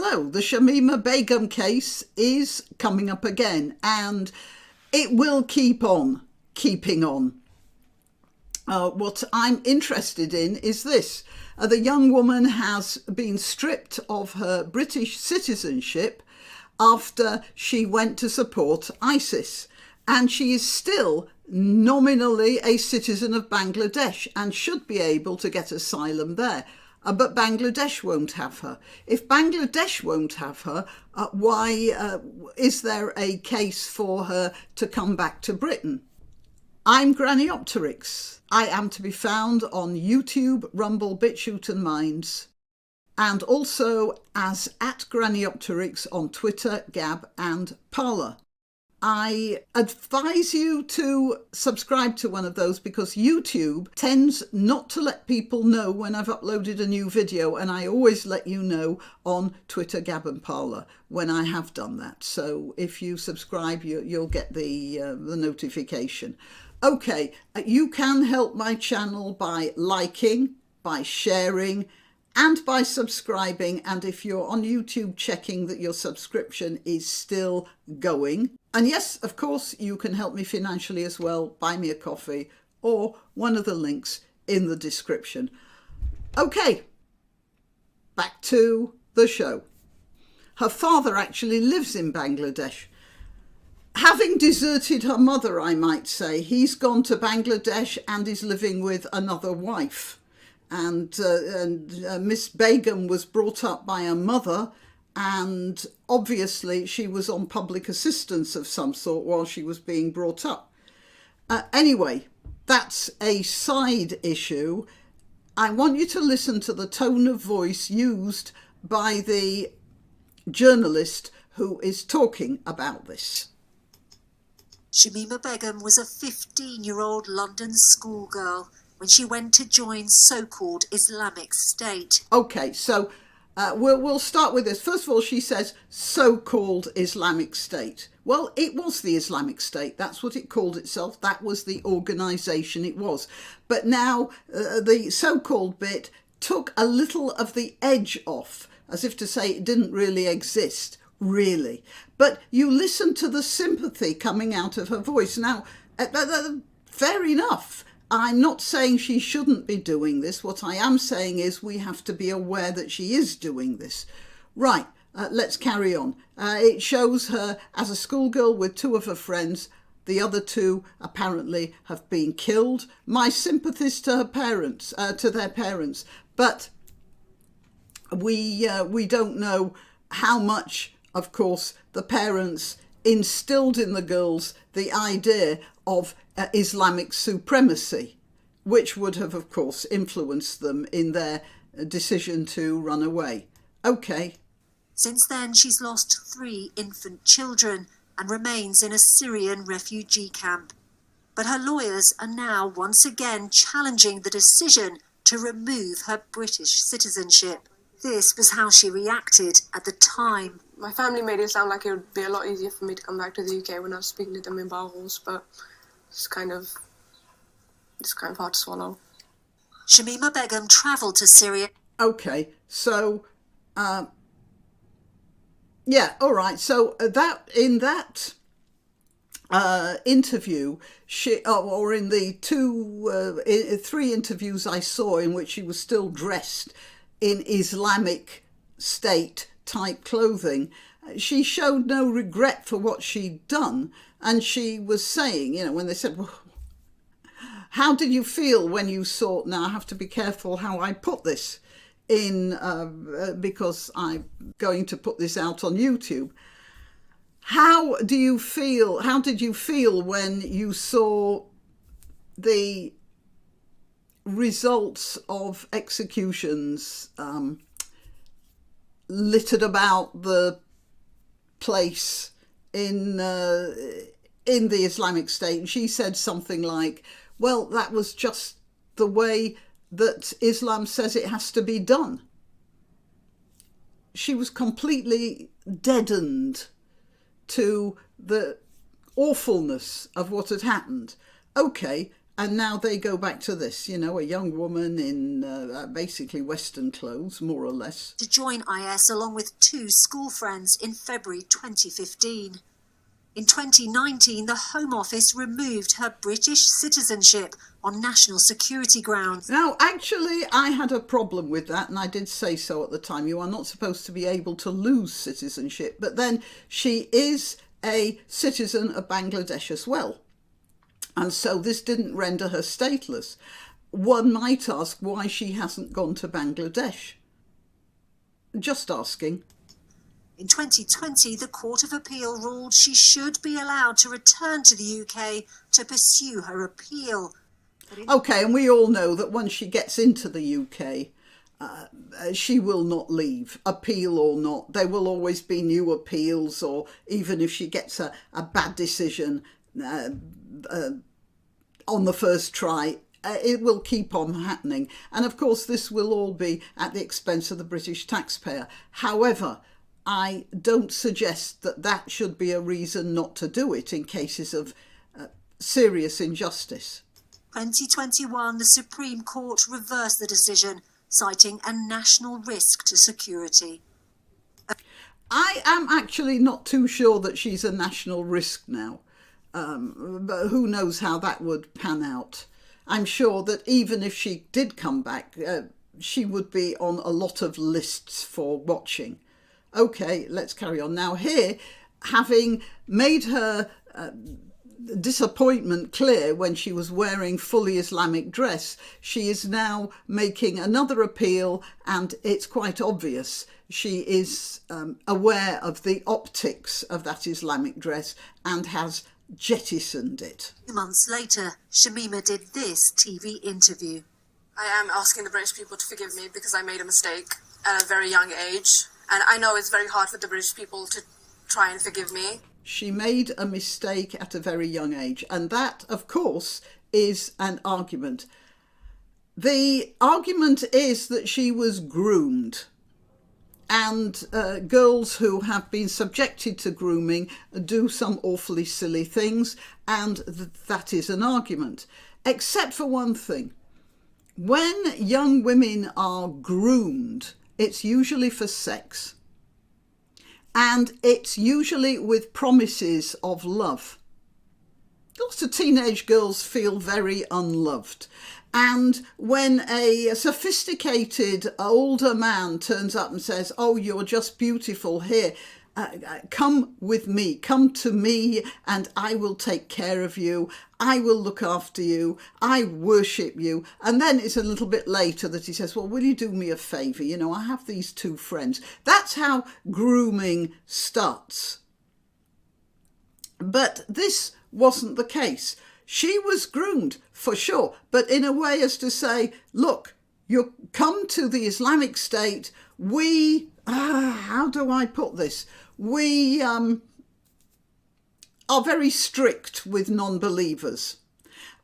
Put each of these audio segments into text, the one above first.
Hello, the Shamima Begum case is coming up again, and it will keep on keeping on. What I'm interested in is this. The young woman has been stripped of her British citizenship after she went to support ISIS, and she is still nominally a citizen of Bangladesh and should be able to get asylum there. But Bangladesh won't have her. If Bangladesh won't have her, why is there a case for her to come back to Britain? I'm Granniopteryx. I am to be found on YouTube, Rumble, BitChute and Minds, and also as @Granniopteryx on Twitter, Gab and Parler. I advise you to subscribe to one of those because YouTube tends not to let people know when I've uploaded a new video, and I always let you know on Twitter, Gab and Parler when I have done that. So if you subscribe, you'll get the notification. Okay, you can help my channel by liking, by sharing, and by subscribing. And if you're on YouTube, checking that your subscription is still going. And yes, of course, you can help me financially as well. Buy me a coffee or one of the links in the description. Okay, back to the show. Her father actually lives in Bangladesh. Having deserted her mother, I might say, he's gone to Bangladesh and is living with another wife. And Miss Begum was brought up by her mother, and obviously she was on public assistance of some sort while she was being brought up. Anyway, that's a side issue. I want you to listen to the tone of voice used by the journalist who is talking about this. Shamima Begum was a 15-year-old London schoolgirl when she went to join so-called Islamic State. Okay, so we'll start with this. First of all, she says so-called Islamic State. Well, it was the Islamic State. That's what it called itself. That was the organisation it was. But now the so-called bit took a little of the edge off, as if to say it didn't really exist, really. But you listen to the sympathy coming out of her voice. Now, fair enough. I'm not saying she shouldn't be doing this. What I am saying is we have to be aware that she is doing this. Right, let's carry on. It shows her as a schoolgirl with two of her friends. The other two apparently have been killed. My sympathies to her parents, to their parents. But we don't know how much, of course, the parents instilled in the girls the idea of Islamic supremacy, which would have, of course, influenced them in their decision to run away. Okay. Since then, she's lost 3 infant children and remains in a Syrian refugee camp. But her lawyers are now once again challenging the decision to remove her British citizenship. This was how she reacted at the time. My family made it sound like it would be a lot easier for me to come back to the UK when I was speaking to them in Barrels, but it's kind of hard to swallow. Shamima Begum travelled to Syria. Okay, so, yeah, all right. So that in that interview, or in the 3 interviews I saw in which she was still dressed in Islamic State type clothing, she showed no regret for what she'd done. And she was saying, you know, when they said, well, how did you feel when you saw, now I have to be careful how I put this in, because I'm going to put this out on YouTube. How did you feel when you saw the results of executions littered about the place in the Islamic State? And she said something like, well, that was just the way that Islam says it has to be done. She was completely deadened to the awfulness of what had happened. Okay, And now they go back to this, a young woman in basically Western clothes, more or less. To join IS along with 2 school friends in February 2015. In 2019, the Home Office removed her British citizenship on national security grounds. Now, actually, I had a problem with that, and I did say so at the time. You are not supposed to be able to lose citizenship, but then she is a citizen of Bangladesh as well. And so this didn't render her stateless. One might ask why she hasn't gone to Bangladesh. Just asking. In 2020, the Court of Appeal ruled she should be allowed to return to the UK to pursue her appeal. OK, and we all know that once she gets into the UK, she will not leave, appeal or not. There will always be new appeals, or even if she gets a bad decision on the first try, it will keep on happening. And of course, this will all be at the expense of the British taxpayer. However, I don't suggest that that should be a reason not to do it in cases of serious injustice. 2021, the Supreme Court reversed the decision, citing a national risk to security. I am actually not too sure that she's a national risk now. But who knows how that would pan out. I'm sure that even if she did come back, she would be on a lot of lists for watching. OK, let's carry on. Now here, having made her disappointment clear when she was wearing fully Islamic dress, she is now making another appeal, and it's quite obvious. She is aware of the optics of that Islamic dress and has jettisoned it. 2 months later, Shamima did this TV interview. I am asking the British people to forgive me because I made a mistake at a very young age. And I know it's very hard for the British people to try and forgive me. She made a mistake at a very young age. And that, of course, is an argument. The argument is that she was groomed. And girls who have been subjected to grooming do some awfully silly things, and that is an argument. Except for one thing. When young women are groomed, it's usually for sex. And it's usually with promises of love. Lots of teenage girls feel very unloved. And when a sophisticated older man turns up and says, oh, you're just beautiful here, come with me, come to me, and I will take care of you. I will look after you. I worship you. And then it's a little bit later that he says, well, will you do me a favour? I have these 2 friends. That's how grooming starts. But this wasn't the case. She was groomed, for sure, but in a way as to say, look, you come to the Islamic State, how do I put this? We are very strict with non-believers.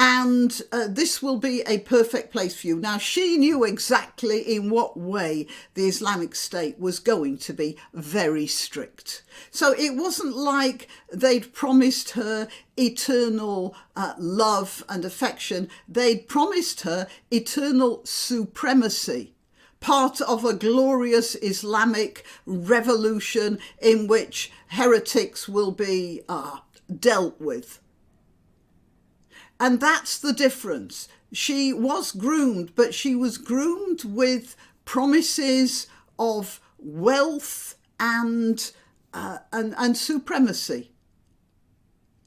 And this will be a perfect place for you. Now, she knew exactly in what way the Islamic State was going to be very strict. So it wasn't like they'd promised her eternal love and affection. They'd promised her eternal supremacy, part of a glorious Islamic revolution in which heretics will be dealt with. And that's the difference. She was groomed, but she was groomed with promises of wealth and supremacy,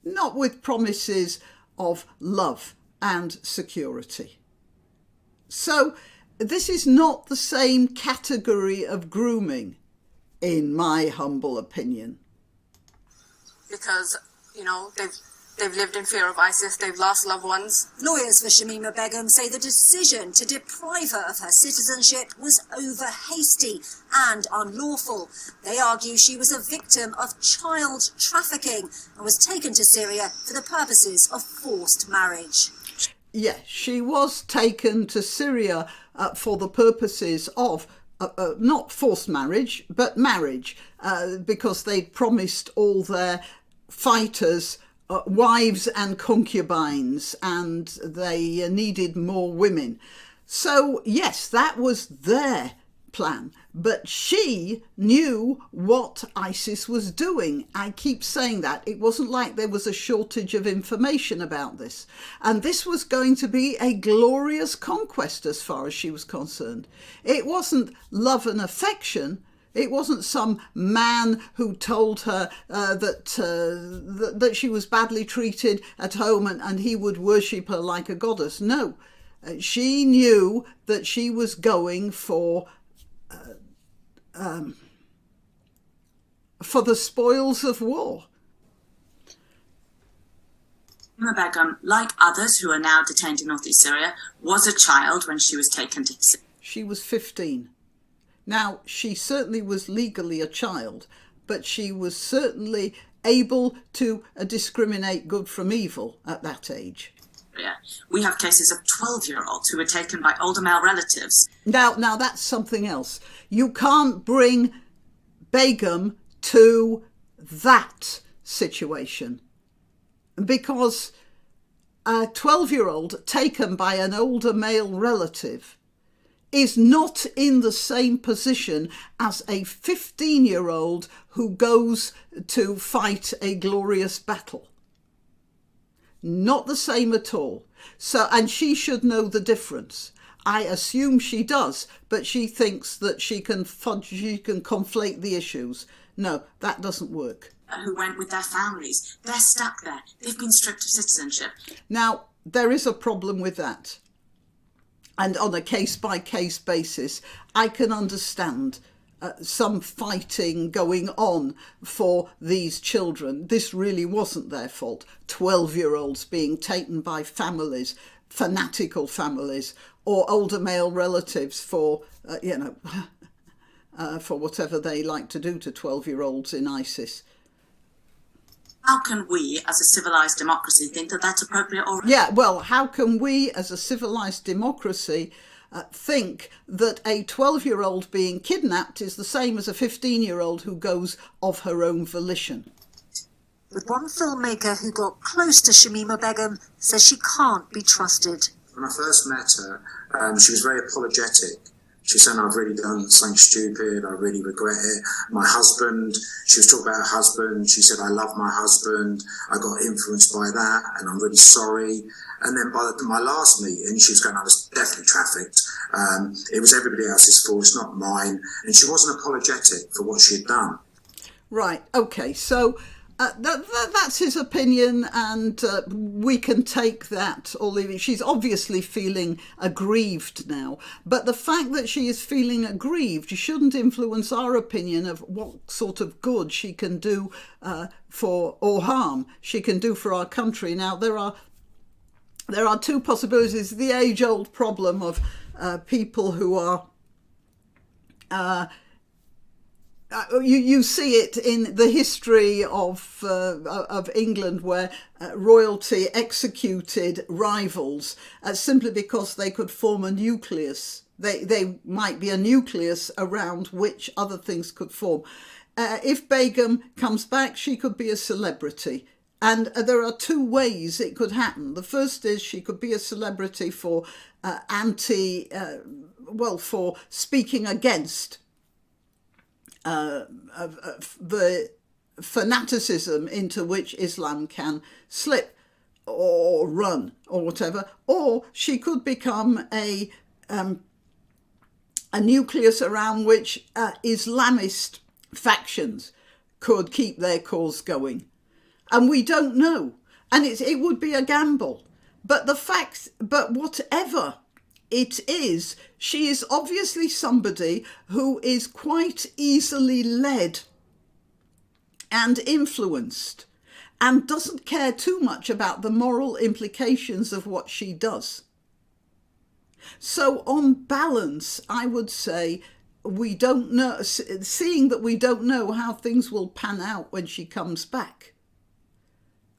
not with promises of love and security. So this is not the same category of grooming, in my humble opinion. Because, they've lived in fear of ISIS, they've lost loved ones. Lawyers for Shamima Begum say the decision to deprive her of her citizenship was over-hasty and unlawful. They argue she was a victim of child trafficking and was taken to Syria for the purposes of forced marriage. Yes, she was taken to Syria for the purposes of not forced marriage, but marriage, because they'd promised all their fighters wives and concubines, and they needed more women. So yes, that was their plan, but she knew what ISIS was doing. I keep saying that. It wasn't like there was a shortage of information about this, and this was going to be a glorious conquest as far as she was concerned. It wasn't love and affection. It wasn't some man who told her that she was badly treated at home and he would worship her like a goddess. No, she knew that she was going for the spoils of war. Begum, like others who are now detained in northeast Syria, was a child when she was taken to Syria. She was 15. Now, she certainly was legally a child, but she was certainly able to discriminate good from evil at that age. We have cases of 12-year-olds who were taken by older male relatives. Now that's something else. You can't bring Begum to that situation, because a 12-year-old taken by an older male relative is not in the same position as a 15-year-old who goes to fight a glorious battle. Not the same at all. So, and she should know the difference. I assume she does, but she thinks that she can conflate the issues. No, that doesn't work. Who went with their families. They're stuck there. They've been stripped of citizenship. Now, there is a problem with that. And on a case-by-case basis, I can understand some fighting going on for these children. This really wasn't their fault. 12-year-olds being taken by families, fanatical families, or older male relatives for, for whatever they like to do to 12-year-olds in ISIS. How can we, as a civilised democracy, think that that's appropriate? Or yeah, well, how can we, as a civilised democracy, think that a 12-year-old being kidnapped is the same as a 15-year-old who goes of her own volition? But one filmmaker who got close to Shamima Begum says she can't be trusted. When I first met her, she was very apologetic. She said, I've really done something stupid, I really regret it. My husband, she was talking about her husband, she said, I love my husband, I got influenced by that, and I'm really sorry. And then by my last meeting, she was going, I was definitely trafficked. It was everybody else's fault, it's not mine. And she wasn't apologetic for what she had done. Right, okay, so that's his opinion, and we can take that or leave it. She's obviously feeling aggrieved now, but the fact that she is feeling aggrieved shouldn't influence our opinion of what sort of good she can do or harm she can do for our country. Now, there are two possibilities. The age-old problem of people who are you see it in the history of England, where royalty executed rivals simply because they could form a nucleus. They might be a nucleus around which other things could form. If Begum comes back, she could be a celebrity. And there are two ways it could happen. The first is she could be a celebrity for for speaking against the fanaticism into which Islam can slip or run or whatever, or she could become a nucleus around which Islamist factions could keep their cause going. And we don't know, and it would be a gamble. But whatever it is, she is obviously somebody who is quite easily led and influenced and doesn't care too much about the moral implications of what she does. So on balance, I would say we don't know, seeing that we don't know how things will pan out when she comes back,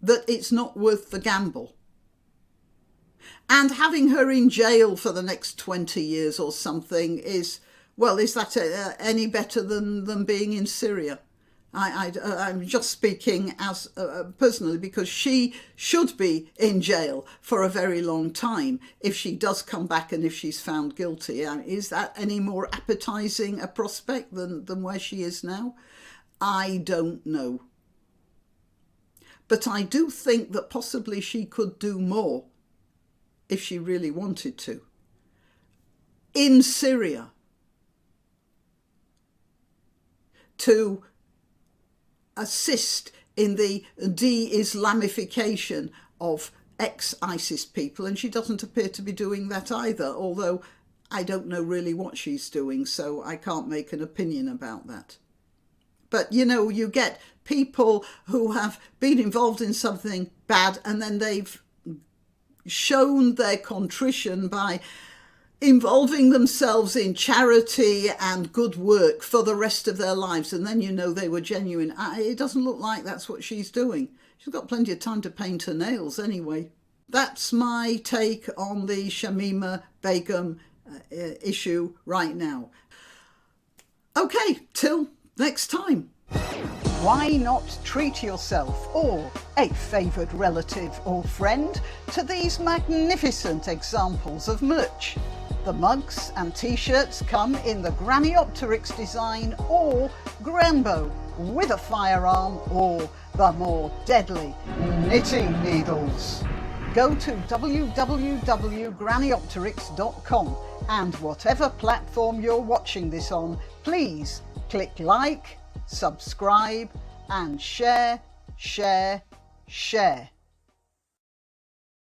that it's not worth the gamble. And having her in jail for the next 20 years or something is that any better than being in Syria? I'm just speaking as personally, because she should be in jail for a very long time if she does come back and if she's found guilty. Is that any more appetising a prospect than where she is now? I don't know. But I do think that possibly she could do more if she really wanted to. In Syria, to assist in the de-Islamification of ex-ISIS people, and she doesn't appear to be doing that either, although I don't know really what she's doing, so I can't make an opinion about that. But, you know, you get people who have been involved in something bad and then they've shown their contrition by involving themselves in charity and good work for the rest of their lives, and then you know they were genuine. It doesn't look like that's what she's doing. She's got plenty of time to paint her nails anyway. That's my take on the Shamima Begum issue right now. Okay, till next time. Why not treat yourself or a favoured relative or friend to these magnificent examples of merch? The mugs and t-shirts come in the granniopteryx design or Granbo with a firearm or the more deadly knitting needles. Go to www.granniopteryx.com and whatever platform you're watching this on, please click like, subscribe and share.